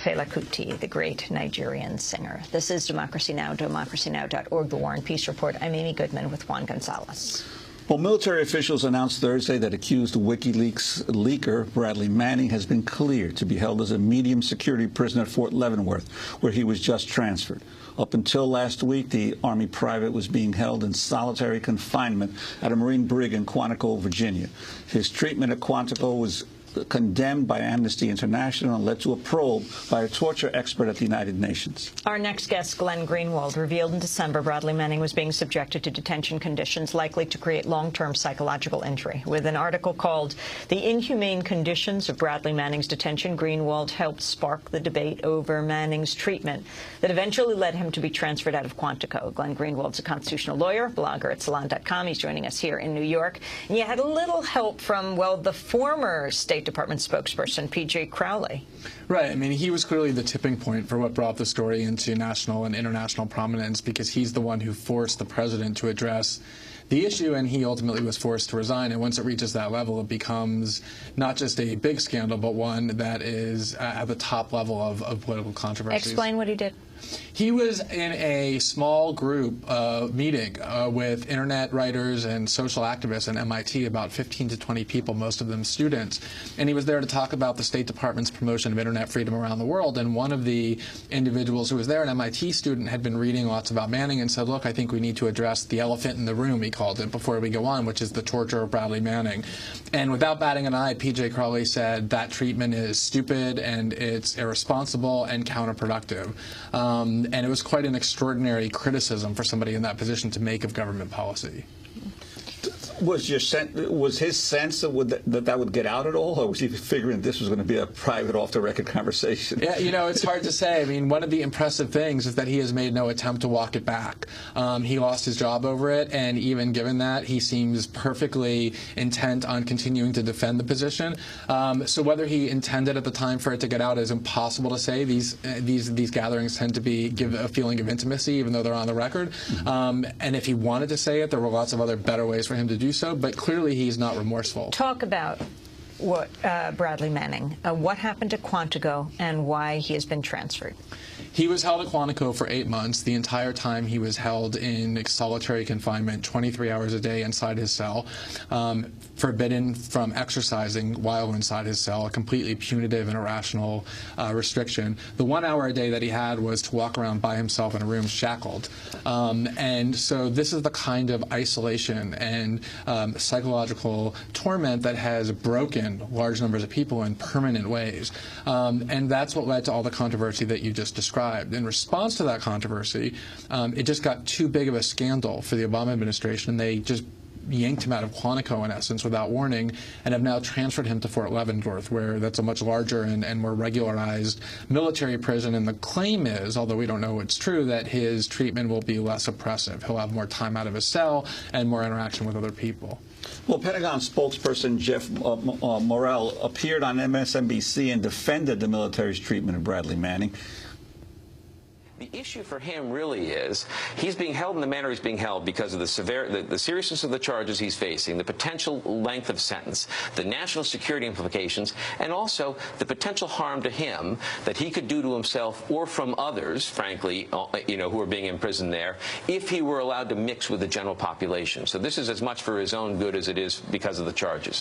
Fela Kuti, the great Nigerian singer. This is Democracy Now!, democracynow.org, The War and Peace Report. I'm Amy Goodman with Juan Gonzalez. Well, military officials announced Thursday that accused WikiLeaks leaker Bradley Manning has been cleared to be held as a medium security prisoner at Fort Leavenworth, where he was just transferred. Up until last week, the Army private was being held in solitary confinement at a Marine brig in Quantico, Virginia. His treatment at Quantico was condemned by Amnesty International and led to a probe by a torture expert at the United Nations. Our next guest, Glenn Greenwald, revealed in December Bradley Manning was being subjected to detention conditions likely to create long-term psychological injury. With an article called "The Inhumane Conditions of Bradley Manning's Detention," Greenwald helped spark the debate over Manning's treatment that eventually led him to be transferred out of Quantico. Glenn Greenwald's a constitutional lawyer, blogger at Salon.com. He's joining us here in New York. And you had a little help from, well, the former State Department spokesperson, P.J. Crowley. Right. I mean, he was clearly the tipping point for what brought the story into national and international prominence, because he's the one who forced the president to address the issue, and he ultimately was forced to resign. And once it reaches that level, it becomes not just a big scandal, but one that is at the top level of political controversy. Explain what he did. He was in a small group meeting with internet writers and social activists at MIT, about 15 to 20 people, most of them students. And he was there to talk about the State Department's promotion of internet freedom around the world. And one of the individuals who was there, an MIT student, had been reading lots about Manning and said, look, I think we need to address the elephant in the room, he called it, before we go on, which is the torture of Bradley Manning. And without batting an eye, P.J. Crowley said that treatment is stupid and it's irresponsible and counterproductive. And it was quite an extraordinary criticism for somebody in that position to make of government policy. Was his sense that would get out at all, or was he figuring this was going to be a private, off-the-record conversation? Yeah, you know, it's hard to say. I mean, one of the impressive things is that he has made no attempt to walk it back. He lost his job over it, and even given that, he seems perfectly intent on continuing to defend the position. So whether he intended at the time for it to get out is impossible to say. These gatherings tend to give a feeling of intimacy, even though they're on the record. And if he wanted to say it, there were lots of other better ways for him to do so, but clearly he's not remorseful. Talk about what Bradley Manning, what happened to Quantico and why he has been transferred. He was held at Quantico for 8 months. The entire time he was held in solitary confinement, 23 hours a day inside his cell, forbidden from exercising while inside his cell, a completely punitive and irrational restriction. The 1 hour a day that he had was to walk around by himself in a room shackled. And so this is the kind of isolation and psychological torment that has broken large numbers of people in permanent ways. And that's what led to all the controversy that you just described. In response to that controversy, it just got too big of a scandal for the Obama administration, and they just yanked him out of Quantico, in essence, without warning, and have now transferred him to Fort Leavenworth, where that's a much larger and more regularized military prison. And the claim is, although we don't know it's true, that his treatment will be less oppressive. He'll have more time out of his cell and more interaction with other people. Well, Pentagon spokesperson Jeff Morrell appeared on MSNBC and defended the military's treatment of Bradley Manning. The issue for him really is he's being held in the manner he's being held because of the seriousness of the charges he's facing, the potential length of sentence, the national security implications, and also the potential harm to him that he could do to himself or from others, frankly, who are being imprisoned there, if he were allowed to mix with the general population. So this is as much for his own good as it is because of the charges.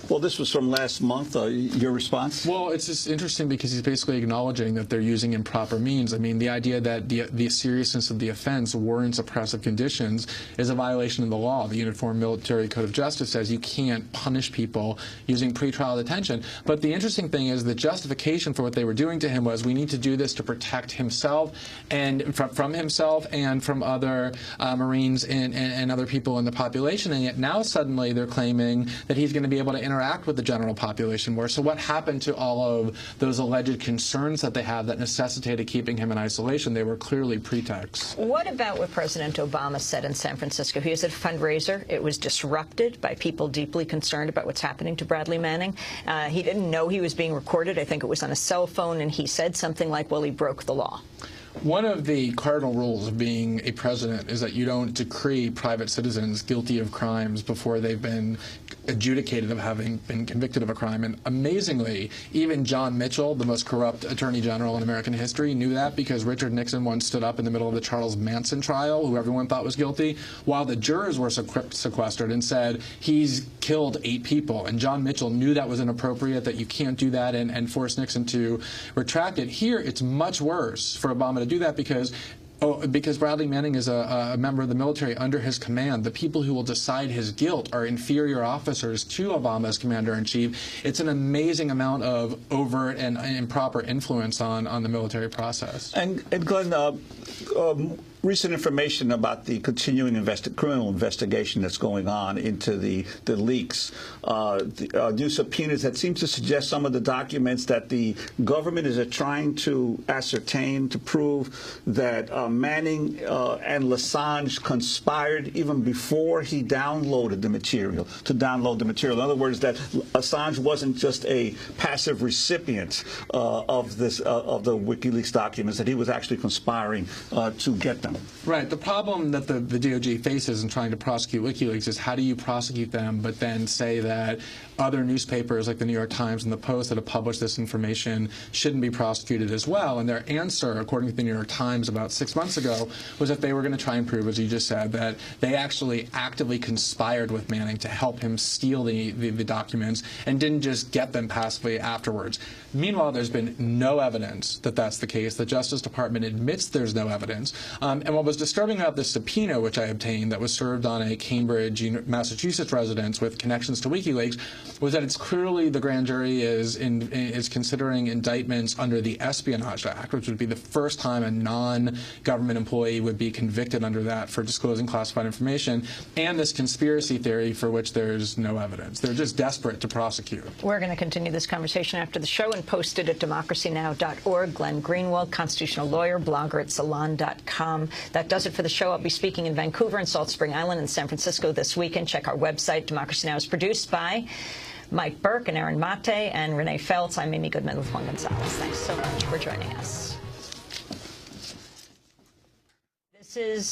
Well, this was from last month. Your response? Well, it's just interesting because he's basically acknowledging that they're using improper means. I mean, the idea that the seriousness of the offense warrants oppressive conditions is a violation of the law. The Uniform Military Code of Justice says you can't punish people using pretrial detention. But the interesting thing is the justification for what they were doing to him was, we need to do this to protect himself and from himself and from other Marines and other people in the population. And yet now suddenly they're claiming that he's going to be able to interact with the general population more. So what happened to all of those alleged concerns that they have that necessitated keeping him in isolation? They were clearly pretexts. What about what President Obama said in San Francisco? He was at a fundraiser. It was disrupted by people deeply concerned about what's happening to Bradley Manning. He didn't know he was being recorded. I think it was on a cell phone, and he said something like, well, he broke the law. One of the cardinal rules of being a president is that you don't decree private citizens guilty of crimes before they've been adjudicated of having been convicted of a crime. And amazingly, even John Mitchell, the most corrupt attorney general in American history, knew that, because Richard Nixon once stood up in the middle of the Charles Manson trial, who everyone thought was guilty, while the jurors were sequestered, and said he's killed 8 people. And John Mitchell knew that was inappropriate, that you can't do that, and forced Nixon to retract it. Here, it's much worse for Obama to do that because Bradley Manning is a member of the military under his command. The people who will decide his guilt are inferior officers to Obama's commander-in-chief. It's an amazing amount of overt and improper influence on the military process. And Glenn, recent information about the continuing criminal investigation that's going on into the leaks. New subpoenas that seems to suggest some of the documents that the government is trying to ascertain to prove that Manning and Assange conspired even before he downloaded the material, In other words, that Assange wasn't just a passive recipient of the WikiLeaks documents, that he was actually conspiring to get them. Right. The problem that the DOJ faces in trying to prosecute WikiLeaks is, how do you prosecute them but then say that other newspapers like the New York Times and the Post that have published this information shouldn't be prosecuted as well? And their answer, according to the New York Times about 6 months ago, was that they were going to try and prove, as you just said, that they actually actively conspired with Manning to help him steal the documents and didn't just get them passively afterwards. Meanwhile, there's been no evidence that that's the case. The Justice Department admits there's no evidence. And what was disturbing about this subpoena, which I obtained, that was served on a Cambridge, Massachusetts residence with connections to WikiLeaks, was that it's clearly the grand jury is considering indictments under the Espionage Act, which would be the first time a non-government employee would be convicted under that for disclosing classified information, and this conspiracy theory for which there's no evidence. They're just desperate to prosecute. We're going to continue this conversation after the show and post it at democracynow.org. Glenn Greenwald, constitutional lawyer, blogger at salon.com. That does it for the show. I'll be speaking in Vancouver and Salt Spring Island and San Francisco this weekend. Check our website. Democracy Now! Is produced by Mike Burke and Aaron Mate and Renee Feltz. I'm Amy Goodman with Juan Gonzalez. Thanks so much for joining us. This is